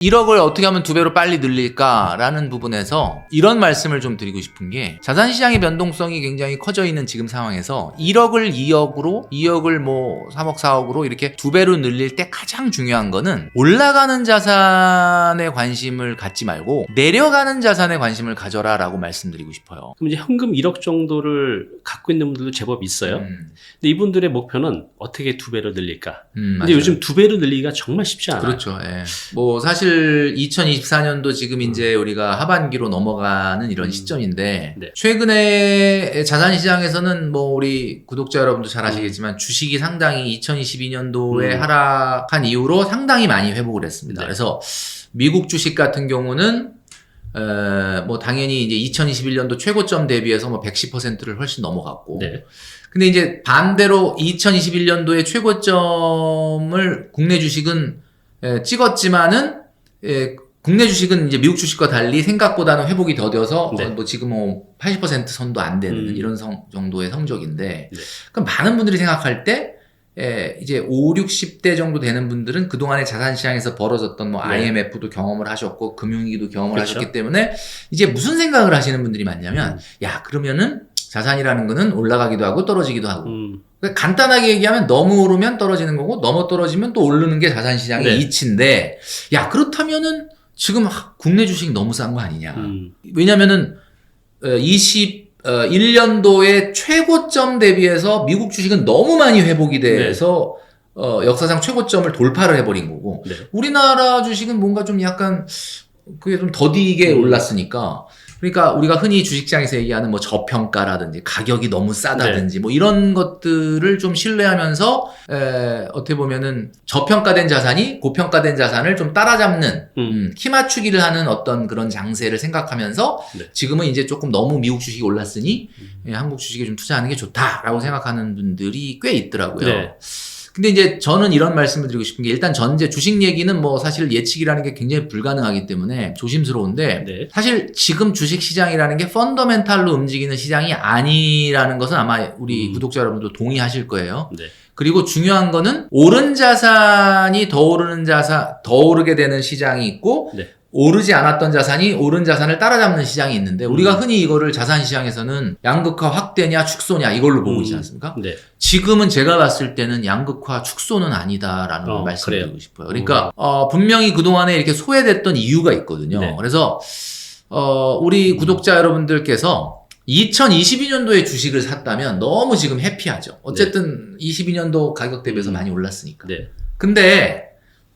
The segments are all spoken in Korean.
1억을 어떻게 하면 2배로 빨리 늘릴까라는 부분에서 이런 말씀을 좀 드리고 싶은 게, 자산시장의 변동성이 굉장히 커져 있는 지금 상황에서 1억을 2억으로, 2억을 뭐 3억 4억으로 이렇게 2배로 늘릴 때 가장 중요한 거는 올라가는 자산에 관심을 갖지 말고 내려가는 자산에 관심을 가져라 라고 말씀드리고 싶어요. 그럼 이제 현금 1억 정도를 갖고 있는 분들도 제법 있어요. 근데 이분들의 목표는 어떻게 2배로 늘릴까? 근데 요즘 2배로 늘리기가 정말 쉽지 않아요. 그렇죠. 예. 뭐 사실 2024년도 지금 이제 우리가 하반기로 넘어가는 이런 시점인데, 네. 최근에 자산시장에서는 뭐 우리 구독자 여러분도 잘 아시겠지만 주식이 상당히 2022년도에 하락한 이후로 상당히 많이 회복을 했습니다. 네. 그래서 미국 주식 같은 경우는 뭐 당연히 이제 2021년도 최고점 대비해서 뭐 110%를 훨씬 넘어갔고, 네. 근데 이제 반대로 2021년도에 최고점을 국내 주식은 찍었지만은, 국내 주식은 이제 미국 주식과 달리 생각보다는 회복이 더뎌서 네. 뭐 지금 뭐 80% 선도 안 되는 이런 정도의 성적인데, 네. 그럼 많은 분들이 생각할 때 이제 5, 60대 정도 되는 분들은 그동안에 자산시장에서 벌어졌던 뭐 네. IMF도 경험을 하셨고 금융위기도 경험을 그렇죠. 하셨기 때문에 이제 무슨 생각을 하시는 분들이 많냐면, 야 그러면은 자산이라는 거는 올라가기도 하고 떨어지기도 하고, 간단하게 얘기하면 너무 오르면 떨어지는 거고 너무 떨어지면 또 오르는 게 자산시장의 네. 이치인데, 야 그렇다면은 지금 국내 주식 너무 싼 거 아니냐. 왜냐면은 21년도에 최고점 대비해서 미국 주식은 너무 많이 회복이 돼서 역사상 최고점을 돌파를 해버린 거고, 네. 우리나라 주식은 뭔가 좀 약간 그게 좀 더디게 올랐으니까, 그러니까 우리가 흔히 주식시장에서 얘기하는 뭐 저평가라든지 가격이 너무 싸다든지 뭐 이런 것들을 좀 신뢰하면서 어떻게 보면은 저평가된 자산이 고평가된 자산을 좀 따라잡는 키 맞추기를 하는 어떤 그런 장세를 생각하면서 지금은 이제 조금 너무 미국 주식이 올랐으니 한국 주식에 좀 투자하는 게 좋다라고 생각하는 분들이 꽤 있더라고요. 네. 근데 이제 저는 이런 말씀을 드리고 싶은 게, 일단 전제 주식 얘기는 뭐 사실 예측이라는 게 굉장히 불가능하기 때문에 조심스러운데, 네. 사실 지금 주식 시장이라는 게 펀더멘탈로 움직이는 시장이 아니라는 것은 아마 우리 구독자 여러분도 동의하실 거예요. 네. 그리고 중요한 거는 오른 자산이 더 오르게 되는 시장이 있고, 네. 오르지 않았던 자산이 오른 자산을 따라잡는 시장이 있는데, 우리가 흔히 이거를 자산시장에서는 양극화 확대냐 축소냐 이걸로 보고 있지 않습니까? 네. 지금은 제가 봤을 때는 양극화 축소는 아니다라는 걸 말씀드리고 싶어요. 그러니까 분명히 그동안에 이렇게 소외됐던 이유가 있거든요. 네. 그래서 우리 구독자 여러분들께서 2022년도에 주식을 샀다면 너무 지금 해피하죠. 어쨌든 22년도 가격 대비해서 많이 올랐으니까. 네. 근데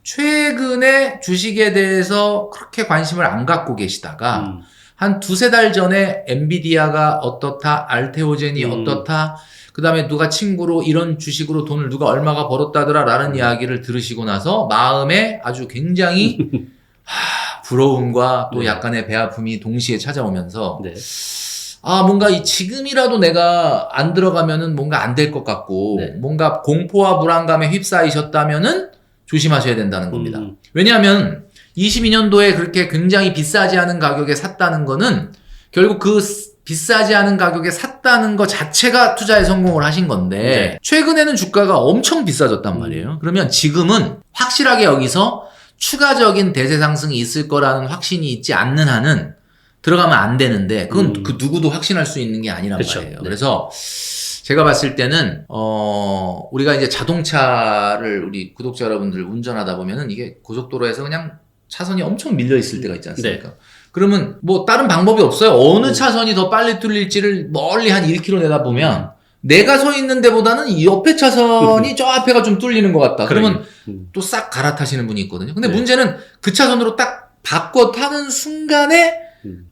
최근에 주식에 대해서 그렇게 관심을 안 갖고 계시다가 한 2-3달 전에 엔비디아가 어떻다, 알테오젠이 어떻다, 그 다음에 누가 친구로 이런 주식으로 돈을 누가 얼마가 벌었다더라 라는 이야기를 들으시고 나서 마음에 아주 굉장히 부러움과 또 약간의 배아픔이 동시에 찾아오면서, 네. 뭔가 지금이라도 내가 안 들어가면은 뭔가 안 될 것 같고, 뭔가 공포와 불안감에 휩싸이셨다면은 조심하셔야 된다는 겁니다. 왜냐하면 22년도에 그렇게 굉장히 비싸지 않은 가격에 샀다는 거는 결국 그 비싸지 않은 가격에 샀다는 것 자체가 투자에 성공을 하신 건데, 최근에는 주가가 엄청 비싸졌단 말이에요. 그러면 지금은 확실하게 여기서 추가적인 대세 상승이 있을 거라는 확신이 있지 않는 한은 들어가면 안 되는데, 그건 그 누구도 확신할 수 있는 게 아니란 말이에요. 그래서 제가 봤을 때는 우리가 이제 자동차를 우리 구독자 여러분들 운전하다 보면은 이게 고속도로에서 그냥 차선이 엄청 밀려 있을 때가 있지 않습니까? 그러면 뭐 다른 방법이 없어요. 어느 차선이 더 빨리 뚫릴지를 멀리 한 1km 내다보면 내가 서 있는 데보다는 이 옆에 차선이 저 앞에가 좀 뚫리는 것 같다. 그러면 또 싹 갈아타시는 분이 있거든요. 근데 문제는 그 차선으로 딱 바꿔 타는 순간에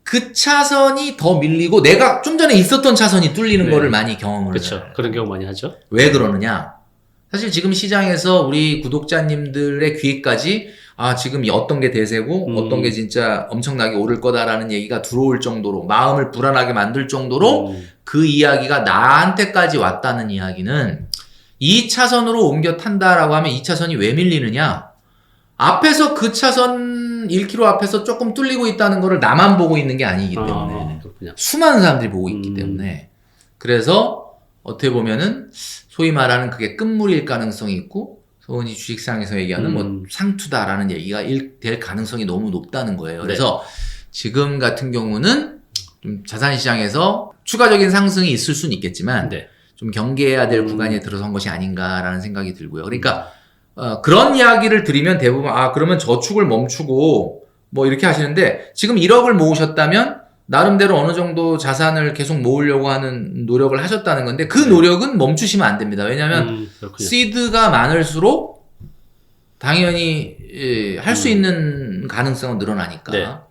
그 차선이 더 밀리고 내가 좀 전에 있었던 차선이 뚫리는 거를 많이 경험을 그렇죠. 해요. 그런 경우 많이 하죠. 왜 그러느냐? 사실 지금 시장에서 우리 구독자님들의 귀에까지 지금 어떤 게 대세고 어떤 게 진짜 엄청나게 오를 거다라는 얘기가 들어올 정도로, 마음을 불안하게 만들 정도로 그 이야기가 나한테까지 왔다는 이야기는, 이 차선으로 옮겨 탄다라고 하면 이 차선이 왜 밀리느냐? 앞에서 그 차선 1km 앞에서 조금 뚫리고 있다는 거를 나만 보고 있는 게 아니기 때문에 수많은 사람들이 보고 있기 때문에, 그래서 어떻게 보면은 소위 말하는 그게 끝물일 가능성이 있고, 소은이 주식상에서 얘기하는 뭐 상투다라는 얘기가 될 가능성이 너무 높다는 거예요. 그래서 지금 같은 경우는 좀 자산시장에서 추가적인 상승이 있을 수는 있겠지만 좀 경계해야 될 구간에 들어선 것이 아닌가라는 생각이 들고요. 그러니까 그런 이야기를 드리면 대부분 그러면 저축을 멈추고 뭐 이렇게 하시는데, 지금 1억을 모으셨다면 나름대로 어느 정도 자산을 계속 모으려고 하는 노력을 하셨다는 건데, 그 노력은 멈추시면 안 됩니다. 왜냐하면 시드가 많을수록 당연히 할 수 있는 가능성은 늘어나니까.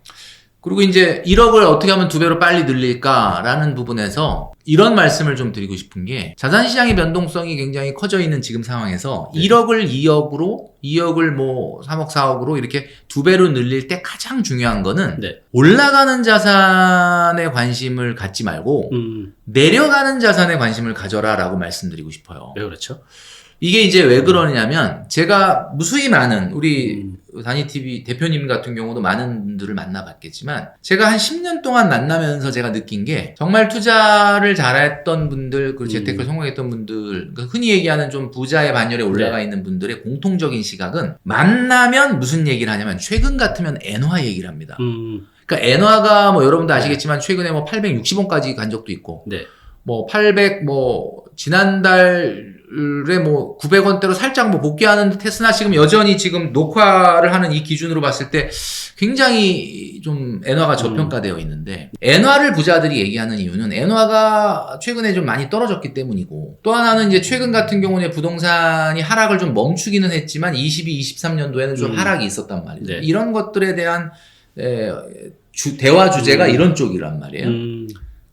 그리고 이제 1억을 어떻게 하면 2배로 빨리 늘릴까라는 부분에서 이런 말씀을 좀 드리고 싶은 게, 자산시장의 변동성이 굉장히 커져 있는 지금 상황에서 1억을 2억으로, 2억을 뭐 3억, 4억으로 이렇게 2배로 늘릴 때 가장 중요한 거는 올라가는 자산에 관심을 갖지 말고 내려가는 자산에 관심을 가져라라고 말씀드리고 싶어요. 왜 그렇죠? 이게 이제 왜 그러냐면, 제가 무수히 많은 우리 다니TV 대표님 같은 경우도 많은 분들을 만나봤겠지만, 제가 한 10년 동안 만나면서 제가 느낀 게, 정말 투자를 잘했던 분들, 그리고 재테크를 성공했던 분들, 그러니까 흔히 얘기하는 좀 부자의 반열에 올라가 있는 분들의 공통적인 시각은, 만나면 무슨 얘기를 하냐면 최근 같으면 엔화 얘기를 합니다. 그러니까 엔화가 뭐 여러분도 아시겠지만 최근에 뭐 860원까지 간 적도 있고, 뭐 800, 뭐 지난달에 뭐 900원대로 살짝 뭐 복귀하는 듯 했으나, 지금 여전히 지금 녹화를 하는 이 기준으로 봤을 때 굉장히 좀 엔화가 저평가되어 있는데, 엔화를 부자들이 얘기하는 이유는 엔화가 최근에 좀 많이 떨어졌기 때문이고, 또 하나는 이제 최근 같은 경우는 부동산이 하락을 좀 멈추기는 했지만 22, 23년도에는 좀 하락이 있었단 말이죠. 이런 것들에 대한 대화 주제가 이런 쪽이란 말이에요.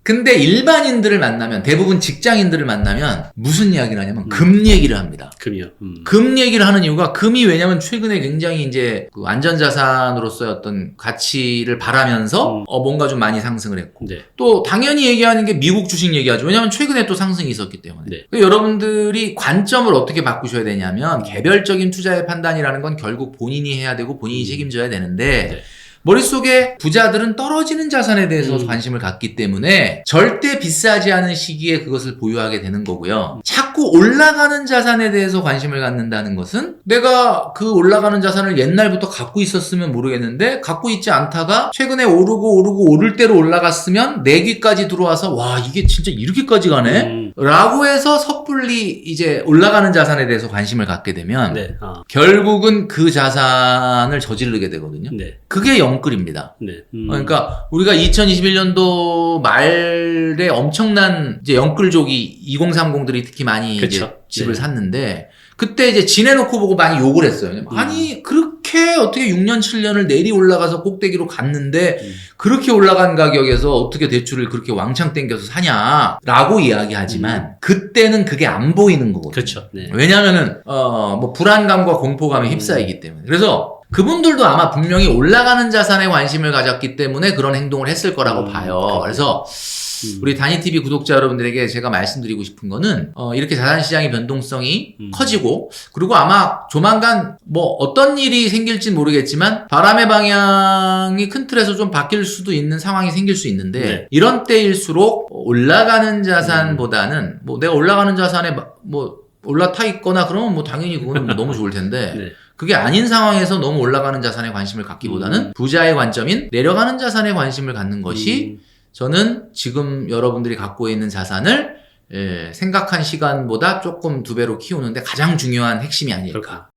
근데 일반인들을 만나면, 대부분 직장인들을 만나면 무슨 이야기를 하냐면 금 얘기를 합니다. 금이요. 금 얘기를 하는 이유가, 금이 왜냐면 최근에 굉장히 이제 그 안전자산으로서의 어떤 가치를 바라면서 뭔가 좀 많이 상승을 했고, 또 당연히 얘기하는 게 미국 주식 얘기하죠. 왜냐면 최근에 또 상승이 있었기 때문에. 그러니까 여러분들이 관점을 어떻게 바꾸셔야 되냐면, 개별적인 투자의 판단이라는 건 결국 본인이 해야 되고 본인이 책임져야 되는데, 머릿속에 부자들은 떨어지는 자산에 대해서 관심을 갖기 때문에 절대 비싸지 않은 시기에 그것을 보유하게 되는 거고요. 자꾸 올라가는 자산에 대해서 관심을 갖는다는 것은, 내가 그 올라가는 자산을 옛날부터 갖고 있었으면 모르겠는데 갖고 있지 않다가 최근에 오르고 오를 대로 올라갔으면 내 귀까지 들어와서 와, 이게 진짜 이렇게까지 가네? 라고 해서 섣불리 이제 올라가는 자산에 대해서 관심을 갖게 되면 결국은 그 자산을 저지르게 되거든요. 그게 영끌입니다. 그러니까 우리가 2021년도 말에 엄청난 이제 영끌족이 2030들이 특히 많이 이제 집을 샀는데, 그때 이제 지내놓고 보고 많이 욕을 했어요. 아니, 그렇게 어떻게 6년, 7년을 내리 올라가서 꼭대기로 갔는데, 그렇게 올라간 가격에서 어떻게 대출을 그렇게 왕창 땡겨서 사냐라고 이야기하지만, 그때는 그게 안 보이는 거거든요. 그렇죠. 왜냐면은, 뭐, 불안감과 공포감에 휩싸이기 때문에. 그래서, 그분들도 아마 분명히 올라가는 자산에 관심을 가졌기 때문에 그런 행동을 했을 거라고 봐요. 그래서 우리 다니TV 구독자 여러분들에게 제가 말씀드리고 싶은 거는, 이렇게 자산시장의 변동성이 커지고, 그리고 아마 조만간 뭐 어떤 일이 생길진 모르겠지만 바람의 방향이 큰 틀에서 좀 바뀔 수도 있는 상황이 생길 수 있는데, 이런 때일수록 올라가는 자산보다는, 뭐 내가 올라가는 자산에 뭐 올라타 있거나 그러면 뭐 당연히 그건 너무 좋을 텐데, 그게 아닌 상황에서 너무 올라가는 자산에 관심을 갖기보다는 부자의 관점인 내려가는 자산에 관심을 갖는 것이, 저는 지금 여러분들이 갖고 있는 자산을 생각한 시간보다 조금 2배로 키우는데 가장 중요한 핵심이 아닐까.